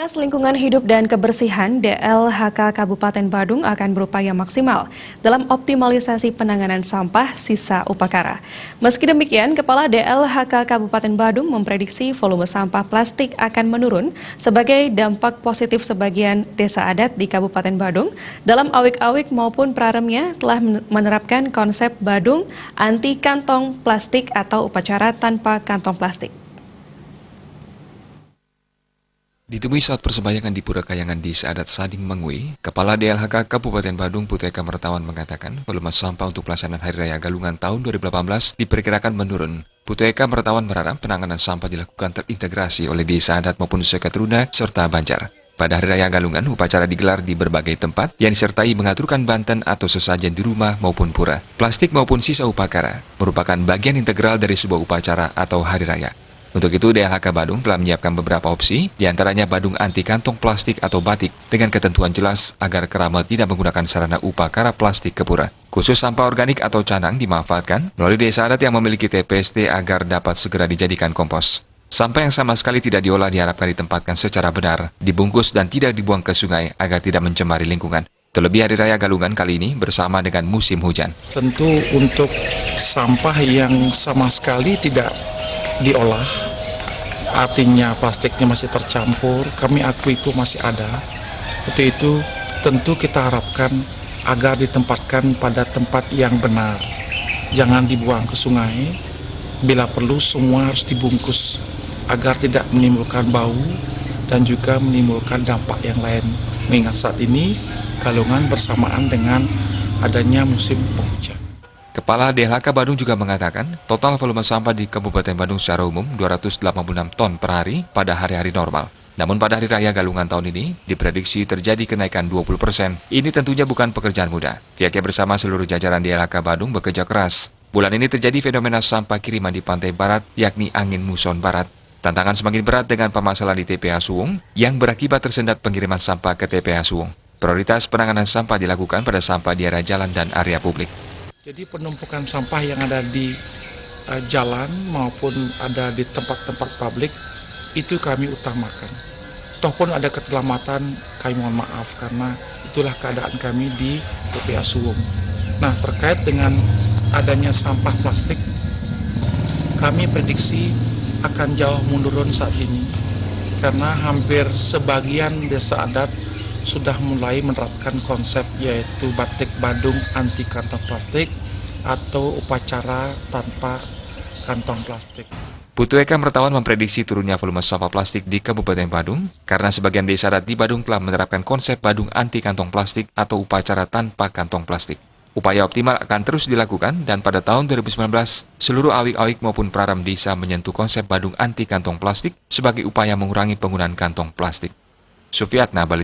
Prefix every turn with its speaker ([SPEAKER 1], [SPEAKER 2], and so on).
[SPEAKER 1] Dinas Lingkungan Hidup dan Kebersihan DLHK Kabupaten Badung akan berupaya maksimal dalam optimalisasi penanganan sampah sisa upakara. Meski demikian, Kepala DLHK Kabupaten Badung memprediksi volume sampah plastik akan menurun sebagai dampak positif sebagian desa adat di Kabupaten Badung. Dalam awik-awik maupun praremnya telah menerapkan konsep Badung anti kantong plastik atau upacara tanpa kantong plastik.
[SPEAKER 2] Ditemui saat persembahyangan di Pura Kayangan di Adat Sading Mangui, Kepala DLHK Kabupaten Badung Puteka Mertawan mengatakan volume sampah untuk pelaksanaan Hari Raya Galungan tahun 2018 diperkirakan menurun. Puteka Mertawan berharap penanganan sampah dilakukan terintegrasi oleh desa adat maupun Sekatruna serta Banjar. Pada Hari Raya Galungan, upacara digelar di berbagai tempat yang disertai mengaturkan banten atau sesajen di rumah maupun pura. Plastik maupun sisa upakara merupakan bagian integral dari sebuah upacara atau Hari Raya. Untuk itu, DLHK Badung telah menyiapkan beberapa opsi, diantaranya Badung anti kantong plastik atau batik, dengan ketentuan jelas agar keramat tidak menggunakan sarana upakara plastik ke pura. Khusus sampah organik atau canang dimanfaatkan melalui desa adat yang memiliki TPST agar dapat segera dijadikan kompos. Sampah yang sama sekali tidak diolah diharapkan ditempatkan secara benar, dibungkus dan tidak dibuang ke sungai agar tidak mencemari lingkungan. Terlebih Hari Raya Galungan kali ini bersama dengan musim hujan.
[SPEAKER 3] Tentu untuk sampah yang sama sekali tidak diolah, artinya plastiknya masih tercampur, kami akui itu masih ada. Untuk itu tentu kita harapkan agar ditempatkan pada tempat yang benar. Jangan dibuang ke sungai, bila perlu semua harus dibungkus agar tidak menimbulkan bau dan juga menimbulkan dampak yang lain. Mengingat saat ini Galungan bersamaan dengan adanya musim penghujan.
[SPEAKER 2] Kepala DLHK Badung juga mengatakan, total volume sampah di Kabupaten Badung secara umum 286 ton per hari pada hari-hari normal. Namun pada Hari Raya Galungan tahun ini, diprediksi terjadi kenaikan 20%. Ini tentunya bukan pekerjaan mudah. Pihaknya bersama seluruh jajaran DLHK Badung bekerja keras. Bulan ini terjadi fenomena sampah kiriman di pantai barat, yakni angin muson barat. Tantangan semakin berat dengan permasalahan di TPA Suwung, yang berakibat tersendat pengiriman sampah ke TPA Suwung. Prioritas penanganan sampah dilakukan pada sampah di area jalan dan area publik.
[SPEAKER 3] Jadi penumpukan sampah yang ada di jalan maupun ada di tempat-tempat publik itu kami utamakan. Toh pun ada keterlambatan, kami mohon maaf karena itulah keadaan kami di TPA Suwung. Nah, terkait dengan adanya sampah plastik, kami prediksi akan jauh menurun saat ini karena hampir sebagian desa adat sudah mulai menerapkan konsep yaitu batik Badung anti kantong plastik atau upacara tanpa kantong plastik.
[SPEAKER 2] Puteka Mertawan memprediksi turunnya volume sampah plastik di Kabupaten Badung karena sebagian desa adat di Badung telah menerapkan konsep Badung anti kantong plastik atau upacara tanpa kantong plastik. Upaya optimal akan terus dilakukan dan pada tahun 2019 seluruh awik-awik maupun praram desa menyentuh konsep Badung anti kantong plastik sebagai upaya mengurangi penggunaan kantong plastik. Sufiatna, Bali.